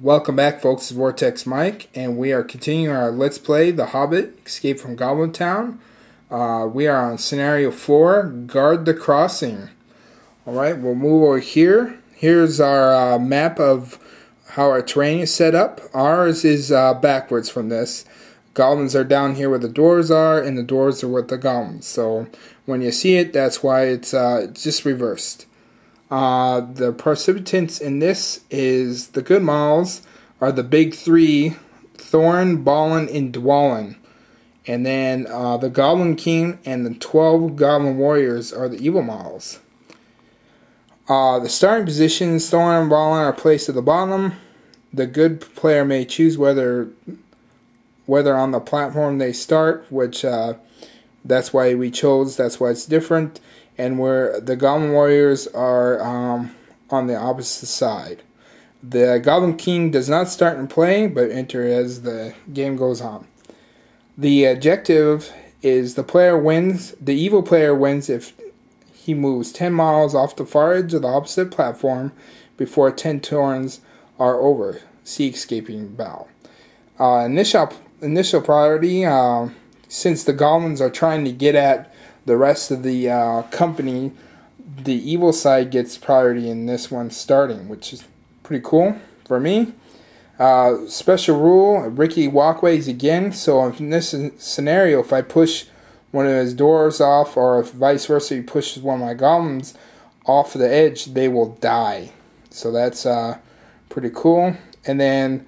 Welcome back, folks. It's Vortex Mike, and we are continuing our Let's Play The Hobbit, Escape from Goblin Town. We are on Scenario 4, Guard the Crossing. Alright, we'll move over here. Here's our map of how our terrain is set up. Ours is backwards from this. Goblins are down here where the doors are, and the doors are with the goblins. So when you see it, that's why it's just reversed. The precipitants in this is the good models are the big three, Thorin, Balin, and Dwalin. And then the Goblin King and the 12 Goblin Warriors are the evil models. The starting positions, Thorin and Balin are placed at the bottom. The good player may choose whether on the platform they start, which that's why we chose, that's why it's different. And where the Goblin Warriors are on the opposite side. The Goblin King does not start in play, but enter as the game goes on. The objective is the player wins. The evil player wins if he moves 10 models off the far edge of the opposite platform before 10 turns are over. See escaping battle. Initial priority, since the goblins are trying to get at the rest of the company, the evil side gets priority in this one starting, which is pretty cool for me. Special rule, Ricky walkways again. So in this scenario, if I push one of his doors off, or if vice versa, he pushes one of my goblins off the edge, they will die. So that's pretty cool. And then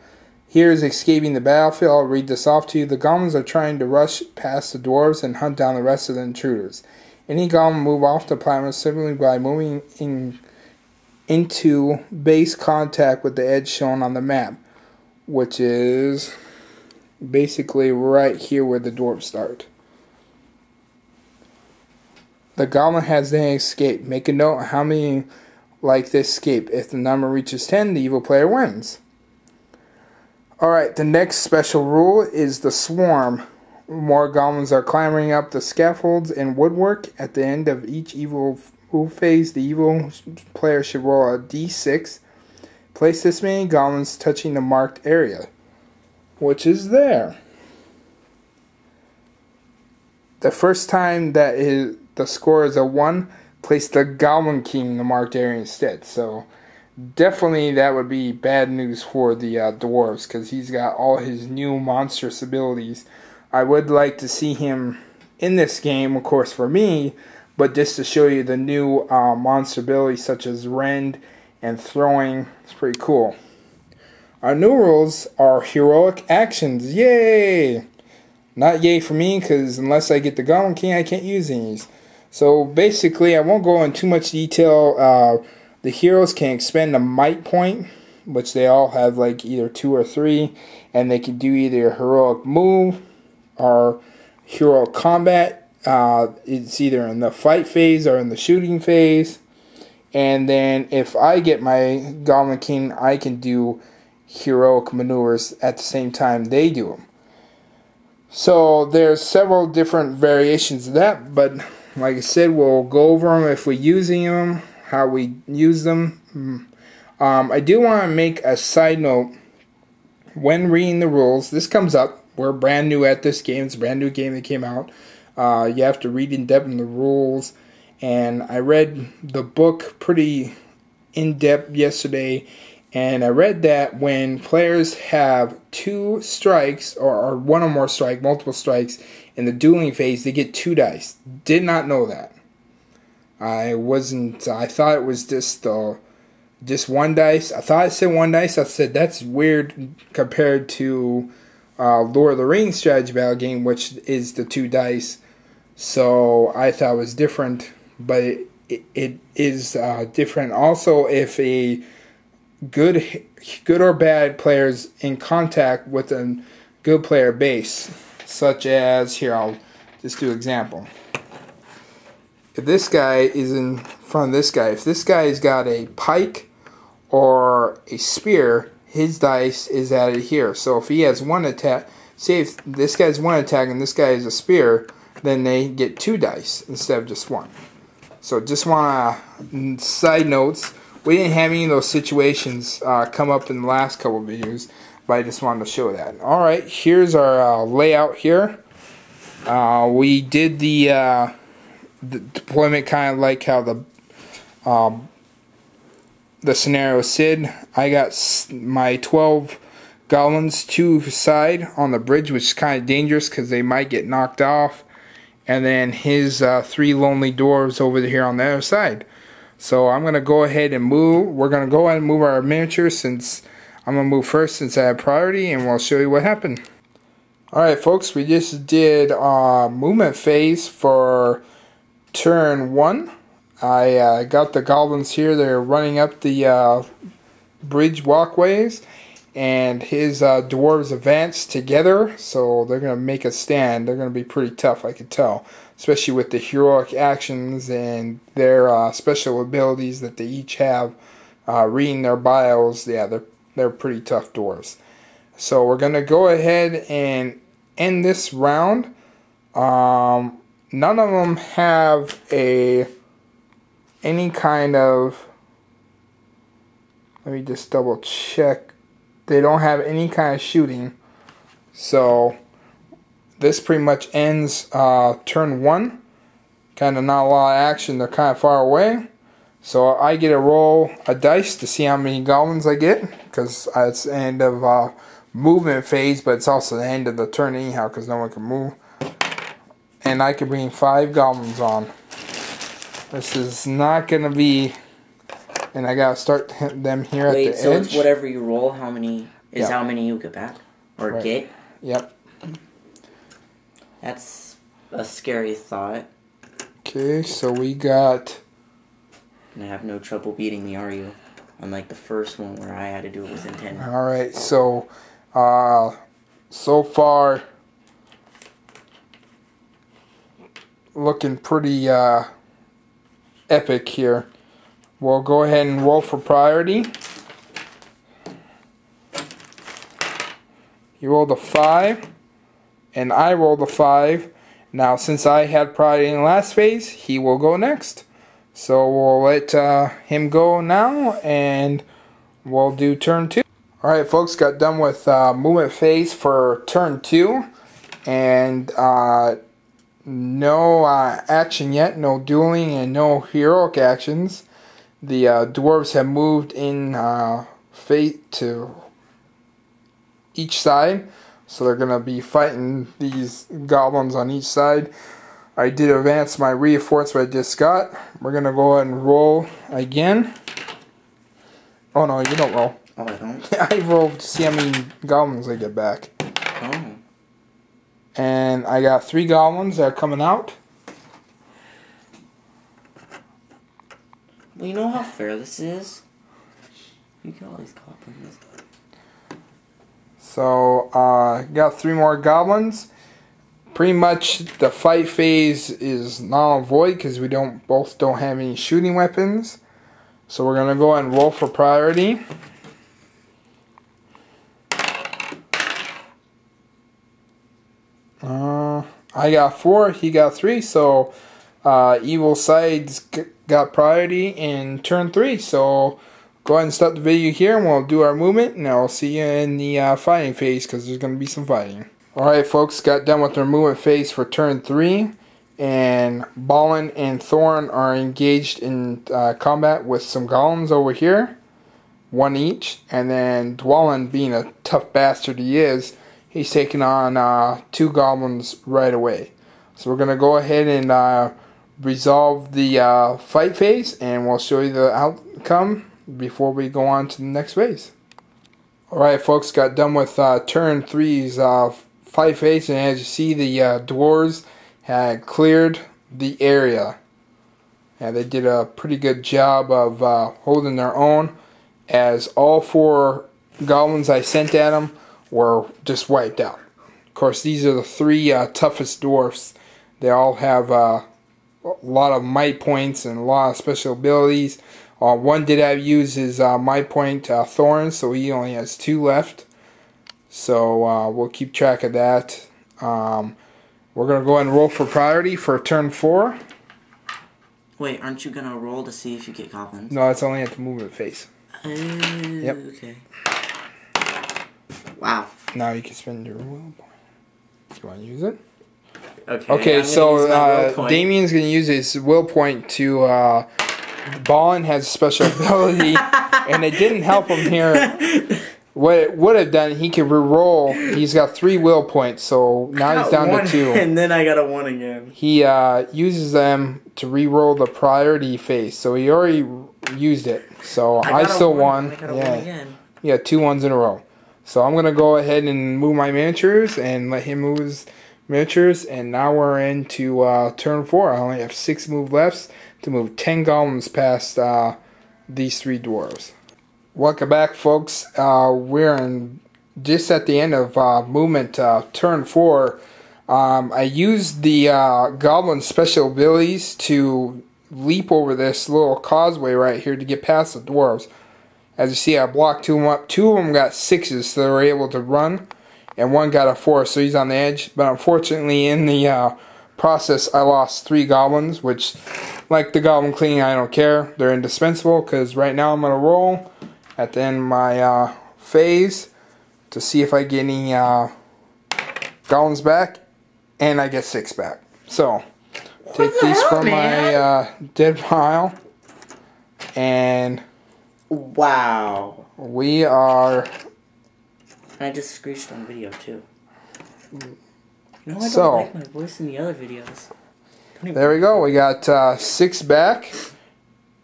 here's escaping the battlefield. I'll read this off to you. The goblins are trying to rush past the dwarves and hunt down the rest of the intruders. Any goblin move off the platform simply by moving into base contact with the edge shown on the map, which is basically right here where the dwarves start. The goblin has then escaped. Make a note of how many like this escape. If the number reaches 10, the evil player wins. Alright, the next special rule is the swarm. More goblins are clambering up the scaffolds and woodwork. At the end of each evil move phase, the evil player should roll a d6. Place this many goblins touching the marked area, which is there. The first time that the score is a 1, place the Goblin King in the marked area instead. So definitely that would be bad news for the dwarves, because he's got all his new monstrous abilities. I would like to see him in this game, of course, for me, but just to show you the new monster abilities such as rend and throwing. It's pretty cool. Our new rules are heroic actions. Yay! Not yay for me, because unless I get the Goblin King, I can't use these. So basically, I won't go into too much detail. The heroes can expend a might point, which they all have like either 2 or 3, and they can do either a heroic move or heroic combat. It's either in the fight phase or in the shooting phase. And then if I get my Goblin King, I can do heroic maneuvers at the same time they do them. So there's several different variations of that, but like I said, we'll go over them if we're using them, how we use them. I do want to make a side note when reading the rules. This comes up. We're brand new at this game. It's a brand new game that came out. You have to read in depth in the rules, and I read the book pretty in depth yesterday, and I read that when players have 2 strikes or one or more strikes, multiple strikes in the dueling phase, they get 2 dice. Did not know that. I thought it was just 1 dice. I thought it said 1 dice. I said that's weird compared to Lord of the Rings strategy battle game, which is the 2 dice. So I thought it was different, but it is different. Also, if a good or bad players in contact with a good player base, such as here, I'll just do an example. If this guy is in front of this guy, if this guy's got a pike or a spear, his dice is added here. So if he has 1 attack, say if this guy's 1 attack and this guy is a spear, then they get 2 dice instead of just 1. So just want to side notes we didn't have any of those situations come up in the last couple of videos, but I just wanted to show that. Alright, here's our layout here. We did the deployment kind of like how the scenario said. I got my 12 goblins to side on the bridge, which is kind of dangerous because they might get knocked off, and then his 3 lonely dwarves over here on the other side. So I'm going to go ahead and move. We're going to go ahead and move our miniatures, since I'm going to move first since I have priority, and we'll show you what happened. Alright folks, we just did movement phase for turn 1. I got the goblins here. They're running up the bridge walkways, and his dwarves advance together, so they're going to make a stand. They're going to be pretty tough, I could tell, especially with the heroic actions and their special abilities that they each have. Reading their bios, yeah, they're pretty tough dwarves. So we're going to go ahead and end this round. None of them have any kind of, let me just double check. They don't have any kind of shooting. So this pretty much ends turn 1. Kind of not a lot of action. They're kind of far away. So I get to roll a dice to see how many goblins I get, because it's the end of movement phase, but it's also the end of the turn anyhow because no one can move. And I can bring 5 goblins on. This is not going to be... And I gotta start them here at the edge. Wait, so it's whatever you roll, how many is how many you get back? Or right. Get? Yep. That's a scary thought. Okay, so we got... And I have no trouble beating me, are you? Unlike the first one where I had to do it within 10. Alright, so... so far... looking pretty epic here. We'll go ahead and roll for priority. He rolled a 5, and I rolled a 5. Now, since I had priority in the last phase, he will go next. So we'll let him go now, and we'll do turn 2. Alright folks, got done with movement phase for turn 2, and no action yet, no dueling and no heroic actions. The dwarves have moved in fate to each side, so they're going to be fighting these goblins on each side. I did advance my reinforcement I just got. We're going to go ahead and roll again. Oh no, you don't roll. Oh, I don't? I rolled to see how many goblins I get back. Oh. And I got 3 goblins that are coming out. Well, you know how fair this is? You get all these goblins. So, got 3 more goblins. Pretty much the fight phase is null and void because we both don't have any shooting weapons. So we're gonna go ahead and roll for priority. I got 4, he got 3, so evil sides got priority in turn 3. So go ahead and stop the video here, and we'll do our movement, and I'll see you in the fighting phase because there's going to be some fighting. Alright folks, got done with our movement phase for turn 3, and Balin and Thorn are engaged in combat with some golems over here, 1 each, and then Dwalin, being a tough bastard he is, he's taking on 2 goblins right away. So we're going to go ahead and resolve the fight phase, and we'll show you the outcome before we go on to the next phase. Alright folks, got done with turn 3's fight phase, and as you see, the dwarves had cleared the area. And they did a pretty good job of holding their own, as all 4 goblins I sent at them were just wiped out. Of course, these are the 3 toughest dwarfs. They all have a lot of might points and a lot of special abilities. One did have used his might point thorns, so he only has 2 left. So we'll keep track of that. We're going to go ahead and roll for priority for turn 4. Wait, aren't you gonna roll to see if you get goblins? No, it's only at the movement phase. Yep. Okay. Wow. Now you can spend your will point. Do you want to use it? Okay, so Damien's going to use his will point to... Ballin has a special ability, and it didn't help him here. What it would have done, he could re-roll. He's got 3 will points, so now he's down to 2. And then I got a 1 again. He uses them to re-roll the priority phase, so he already used it. So I still won. I got a 1 again. Yeah, 2 ones in a row. So I'm going to go ahead and move my miniatures and let him move his miniatures. And now we're into turn 4. I only have 6 move left to move 10 goblins past these 3 dwarves. Welcome back, folks. We're just at the end of movement turn 4. I used the goblin special abilities to leap over this little causeway right here to get past the dwarves. As you see, I blocked 2 of them up. 2 of them got 6s, so they were able to run, and 1 got a 4, so he's on the edge. But unfortunately, in the process, I lost 3 goblins, which, like the goblin cleaning, I don't care. They're indispensable, because right now I'm going to roll at the end of my phase to see if I get any goblins back, and I get 6 back. So, take these from my dead pile, and... Wow. We are... I just screeched on video, too. No, I don't like my voice in the other videos. There we go. We got 6 back.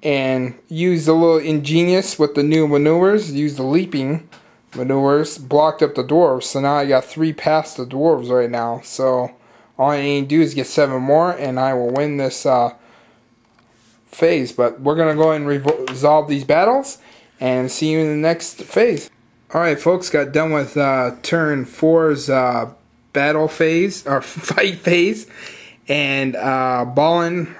And used a little ingenious with the new maneuvers. Used the leaping maneuvers. Blocked up the dwarves. So now I got 3 past the dwarves right now. So all I need to do is get 7 more. And I will win this phase. But we're going to go and resolve these battles. And see you in the next phase. Alright, folks. Got done with turn 4's battle phase. Or fight phase. And Ballin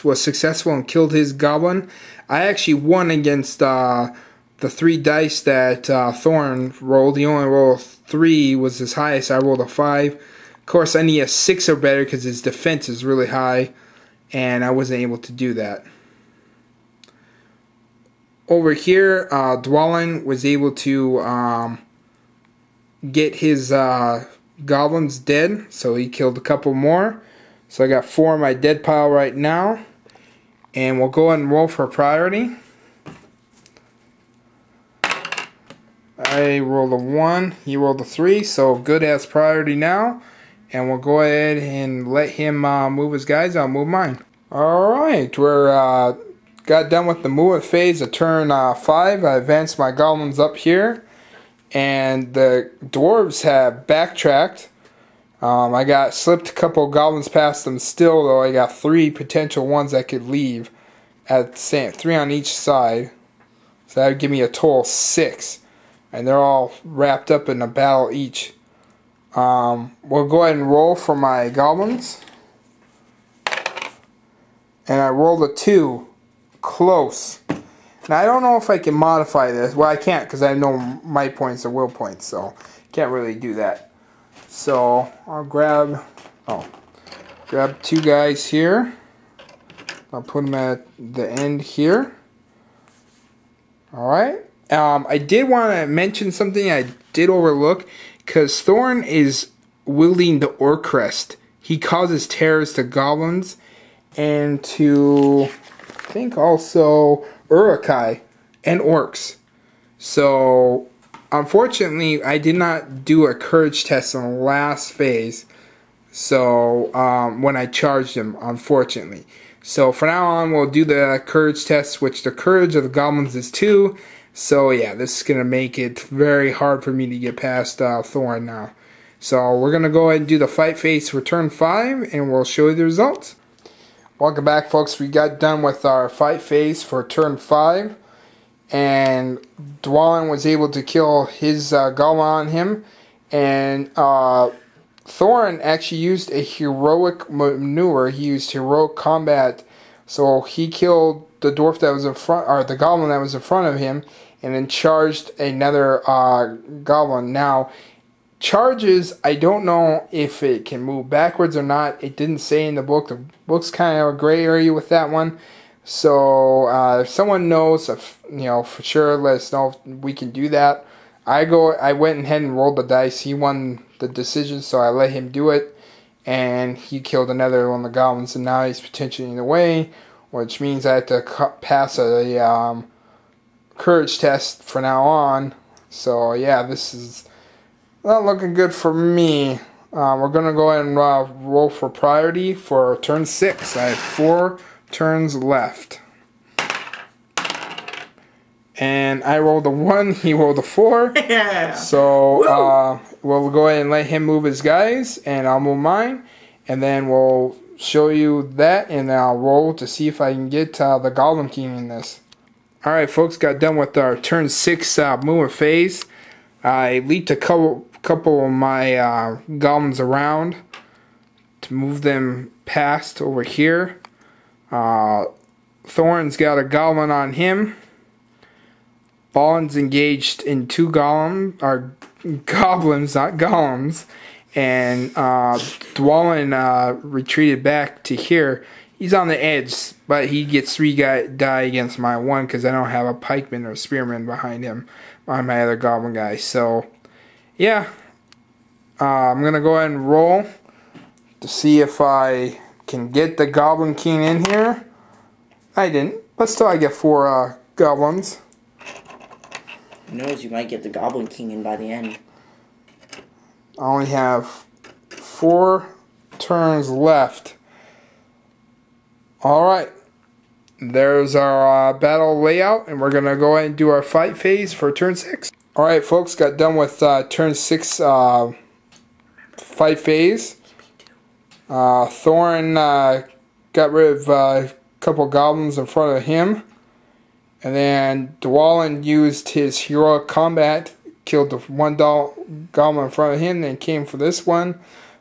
was successful and killed his goblin. I actually won against the 3 dice that Thorn rolled. He only rolled 3, was his highest. I rolled a 5. Of course, I need a 6 or better because his defense is really high, and I wasn't able to do that. Over here, Dwalin was able to get his goblins dead, so he killed a couple more. So I got 4 in my dead pile right now. And we'll go ahead and roll for priority. I rolled a 1, he rolled a 3, so good has priority now. And we'll go ahead and let him move his guys. I'll move mine. Alright, we're got done with the movement phase of turn 5. I advanced my goblins up here. And the dwarves have backtracked. I got slipped a couple goblins past them still, though. I got 3 potential ones that could leave at the same 3 on each side. So that would give me a total of 6. And they're all wrapped up in a battle each. We'll go ahead and roll for my goblins. And I rolled a 2. Close. Now I don't know if I can modify this. Well, I can't because I have no might points or will points, so can't really do that. So I'll grab 2 guys here. I'll put them at the end here. Alright. I did want to mention something I did overlook, because Thorn is wielding the Orc Crest. He causes terrors to goblins and to, I think, also Urukai and orcs. So unfortunately, I did not do a courage test on the last phase. So when I charged him, unfortunately. So for now on, we'll do the courage test, which the courage of the goblins is 2. So yeah, this is going to make it very hard for me to get past Thorn now. So we're going to go ahead and do the fight phase for turn 5, and we'll show you the results. Welcome back, folks. We got done with our fight phase for turn 5. And Dwalin was able to kill his goblin on him. And Thorin actually used a heroic maneuver. He used heroic combat. So he killed the dwarf that was in front, or the goblin that was in front of him, and then charged another goblin. Now, charges, I don't know if it can move backwards or not. It didn't say in the book. The book's kind of a gray area with that one. So if someone knows, if, for sure, let us know if we can do that. I went ahead and rolled the dice. He won the decision, so I let him do it, and he killed another one of the goblins, and now he's potentially in the way, which means I have to pass a courage test from now on. So yeah, this is not looking good for me. We're gonna go ahead and roll for priority for turn 6. I have 4 turns left. And I rolled a 1, he rolled a 4. Yeah. So we'll go ahead and let him move his guys, and I'll move mine. And then we'll show you that, and then I'll roll to see if I can get the Goblin King in this. Alright folks, got done with our turn 6 movement phase. I leaped a couple of my goblins around to move them past over here. Thorn's got a goblin on him. Ballin's engaged in 2 goblins, not golems, and Dwalin retreated back to here. He's on the edge, but he gets 3 die against my 1 because I don't have a pikeman or spearman behind him, behind my other goblin guy. So, yeah, I'm going to go ahead and roll to see if I can get the Goblin King in here. I didn't, but still I get 4 goblins. Who knows, you might get the Goblin King in by the end. I only have 4 turns left. Alright, there's our battle layout, and we're going to go ahead and do our fight phase for turn 6. Alright folks, got done with turn 6 fight phase. Thorin got rid of a couple goblins in front of him. And then Dwalin used his heroic combat, killed the 1 goblin in front of him, and came for this one.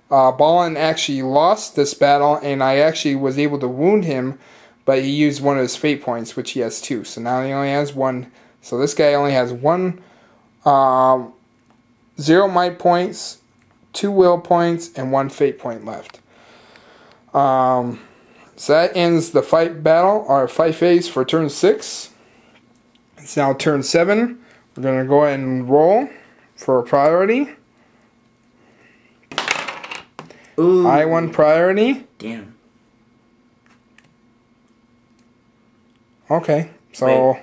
Ballin actually lost this battle, and I actually was able to wound him, but he used one of his fate points, which he has 2. So now he only has 1. So this guy only has 1, 0 might points, 2 will points, and 1 fate point left. So that ends the fight phase for turn 6. It's now turn 7. We're going to go ahead and roll for a priority. Ooh. I won priority. Damn. Okay, so... Wait.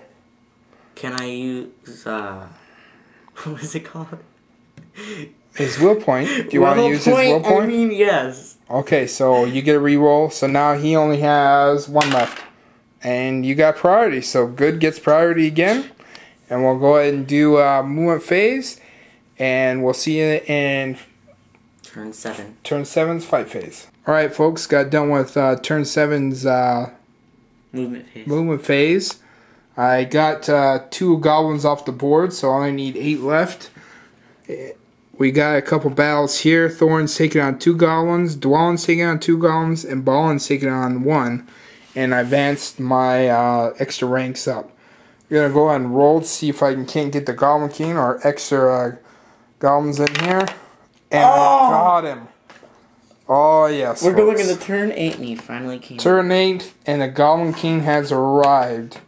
Can I use, what is it called? His will point. Do you want to use his will point? I mean, yes. Okay, so you get a reroll. So now he only has 1 left. And you got priority, so good gets priority again. And we'll go ahead and do movement phase. And we'll see you in turn 7. Turn 7's fight phase. Alright folks, got done with turn 7's movement phase. I got 2 goblins off the board, so I only need 8 left. We got a couple battles here. Thorn's taking on 2 goblins, Dwalin's taking on 2 goblins, and Ballin's taking on 1. And I advanced my extra ranks up. We're going to go ahead and roll to see if I can't get the Goblin King or extra goblins in here. And I got him. Oh, yes. We're going into turn 8 and he finally came. Turn 8 and the Goblin King has arrived.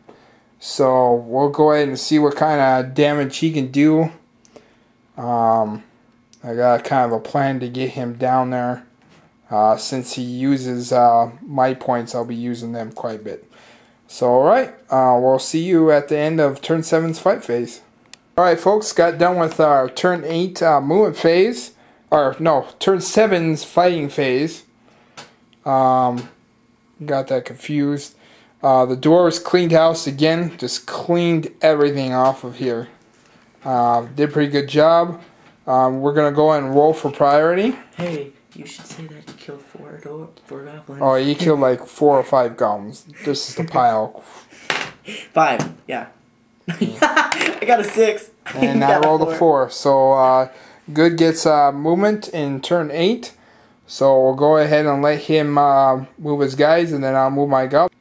So we'll go ahead and see what kind of damage he can do. I got kind of a plan to get him down there. Since he uses my points, I'll be using them quite a bit. So, alright, we'll see you at the end of turn 7's fight phase. Alright, folks, got done with our turn 8 movement phase. Or, no, turn 7's fighting phase. Got that confused. The dwarves cleaned house again. Just cleaned everything off of here. Did a pretty good job. We're going to go ahead and roll for priority. Hey. You should say that you killed 4 goblins. Oh, you killed like 4 or 5 goblins. This is the pile. 5, yeah. I got a 6. And I rolled a 4. So, good gets movement in turn 8. So, we'll go ahead and let him move his guys, and then I'll move my goblins.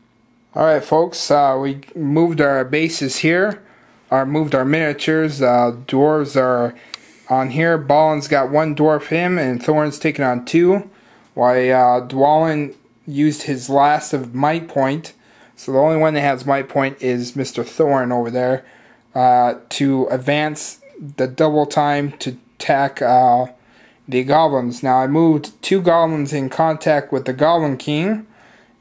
Alright, folks, we moved our bases here. Moved our miniatures. Dwarves are On here, Ballin's got 1 dwarf him, and Thorn's taking on 2. While Dwalin used his last of Might Point. So the only one that has Might Point is Mr. Thorn over there. To advance the double time to attack the goblins. Now I moved 2 goblins in contact with the Goblin King.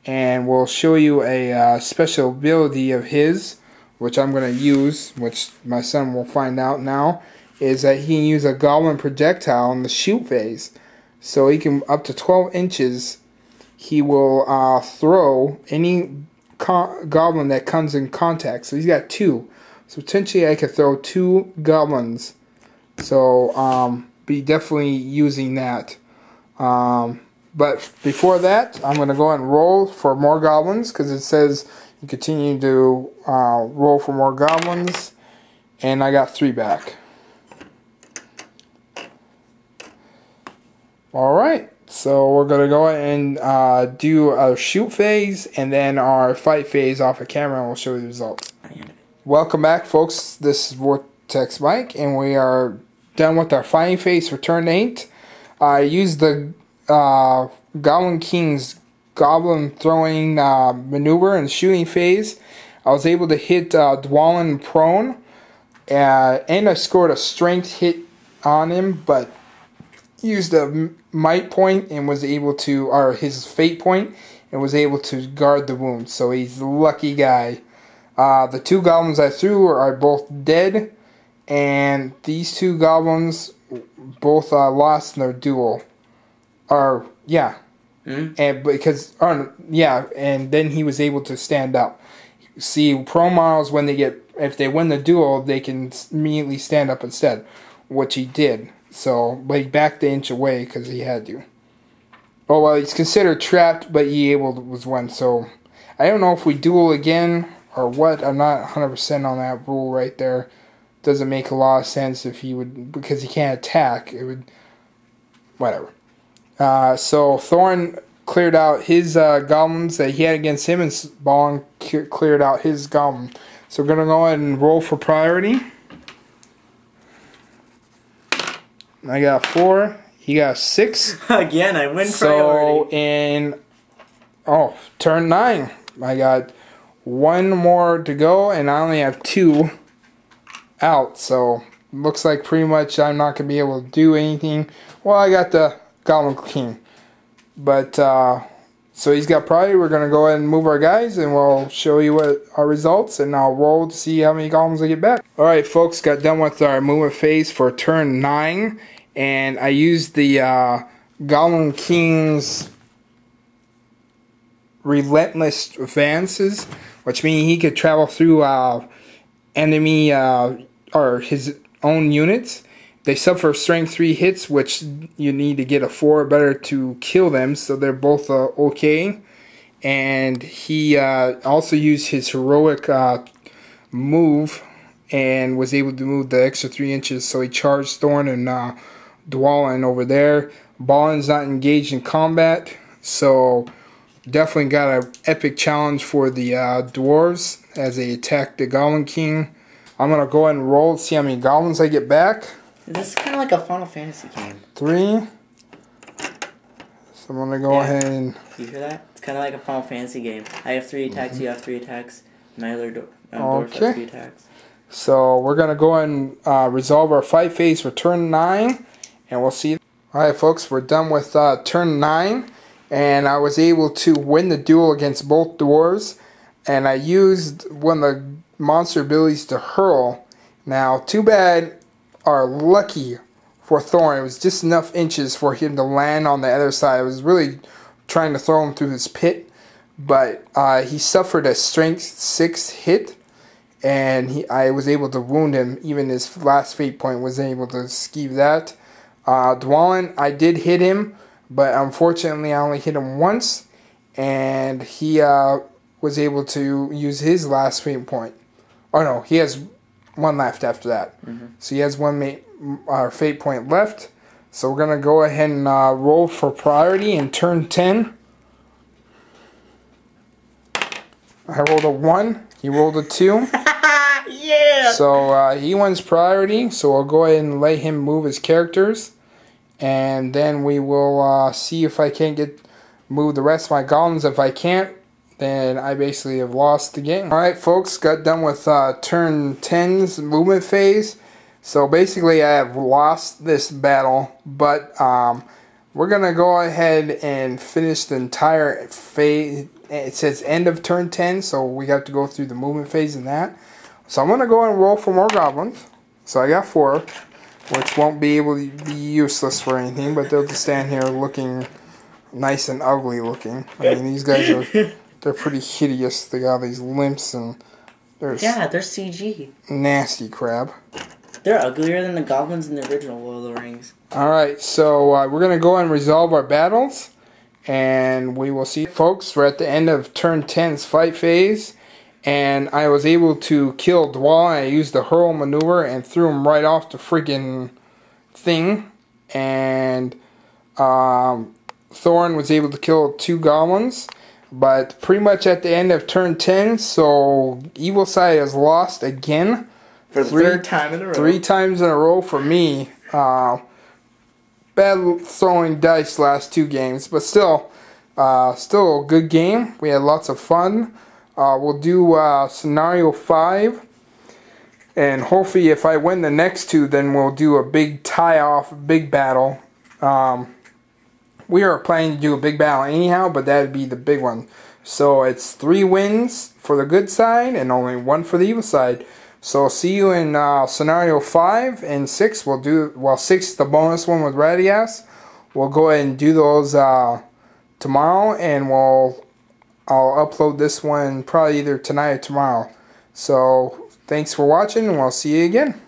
And we'll show you a special ability of his, which I'm going to use, which my son will find out now, is that he can use a goblin projectile in the shoot phase. So he can, up to 12 inches, he will throw any goblin that comes in contact. So he's got 2. So potentially I could throw 2 goblins. So be definitely using that. But before that, I'm going to go and roll for more goblins, because it says you continue to roll for more goblins, and I got 3 back. Alright, so we're going to go and do our shoot phase, and then our fight phase off of camera, and we'll show you the results. Welcome back, folks. This is Vortex Mike, and we are done with our fighting phase for turn 8. I used the Goblin King's goblin throwing maneuver and shooting phase. I was able to hit Dwalin prone, and I scored a strength hit on him, but used a might point and was able to, or his fate point, and was able to guard the wound. So he's a lucky guy. The 2 goblins I threw are both dead, and these 2 goblins both lost in their duel. Or yeah, and because and then he was able to stand up. See, pro models, when they get, if they win the duel, they can immediately stand up instead, which he did. So, but he backed the inch away because he had to. Oh well, he's considered trapped, but he was won. So I don't know if we duel again or what. I'm not 100% on that rule right there. Doesn't make a lot of sense if he would, because he can't attack. It would, whatever. So Thorn cleared out his goblins that he had against him, and Ballin cleared out his goblin. So we're going to go ahead and roll for priority. I got 4. He got 6. Again, I win so priority. In turn 9, I got 1 more to go, and I only have 2 out. So looks like pretty much I'm not going to be able to do anything. Well, I got the Goblin King, but so he's got priority. We're gonna go ahead and move our guys, and we'll show you what our results, and I'll roll to see how many goblins I get back. Alright folks, got done with our movement phase for turn 9, and I used the Goblin King's relentless advances, which means he could travel through enemy or his own units. They suffer strength 3 hits, which you need to get a 4 or better to kill them, so they're both okay. And he also used his heroic move and was able to move the extra 3 inches, so he charged Thorn and Dwalin over there. Ballin's not engaged in combat, so definitely got an epic challenge for the dwarves as they attack the Goblin King. I'm going to go ahead and roll to see how many goblins I get back. This is kind of like a Final Fantasy game. 3. So I'm going to go ahead and... You hear that? It's kind of like a Final Fantasy game. I have 3 attacks, you have 3 attacks. My other dwarf has 3 attacks. So we're going to go ahead and resolve our fight phase for turn 9. And we'll see. Alright folks, we're done with turn 9. And I was able to win the duel against both dwarves. And I used one of the monster abilities to hurl. Now, too bad... are lucky for Thorn. It was just enough inches for him to land on the other side. I was really trying to throw him through his pit, but he suffered a strength 6 hit, and I was able to wound him. Even his last fate point was able to skeeve that. Dwalin, I did hit him, but unfortunately I only hit him once, and he was able to use his last fate point. Oh no, he has 1 left after that. So he has 1 fate point left. So we're going to go ahead and roll for priority in turn 10. I rolled a 1. He rolled a 2. Yeah! Yeah. So he wins priority, so we'll go ahead and let him move his characters. And then we will see if I can't move the rest of my goblins. If I can't, then I basically have lost the game. Alright folks, got done with turn 10's movement phase. So basically I have lost this battle, but we're going to go ahead and finish the entire phase. It says end of turn 10, so we have to go through the movement phase in that. So I'm going to go and roll for more goblins. So I got 4, which won't be able to be useless for anything, but they'll just stand here looking nice and ugly looking. I mean, these guys they're pretty hideous. They got these limps and they're CG. Nasty crap. They're uglier than the goblins in the original Lord of the Rings. Alright, so we're going to go and resolve our battles. And we will see, folks. We're at the end of turn 10's fight phase. And I was able to kill Dwal. I used the hurl maneuver and threw him right off the freaking thing. And Thorin was able to kill 2 goblins. But pretty much at the end of turn 10, so Evil Side has lost again. For the 3rd time in a row. 3 times in a row for me. Bad throwing dice last 2 games, but still a good game. We had lots of fun. We'll do scenario 5, and hopefully if I win the next 2, then we'll do a big tie-off, big battle. We are planning to do a big battle anyhow, but that would be the big one. So it's 3 wins for the good side and only 1 for the evil side. So I'll see you in scenario 5 and 6. We'll do, well, 6 the bonus one with Radias. We'll go ahead and do those tomorrow, and I'll upload this one probably either tonight or tomorrow. So thanks for watching, and we'll see you again.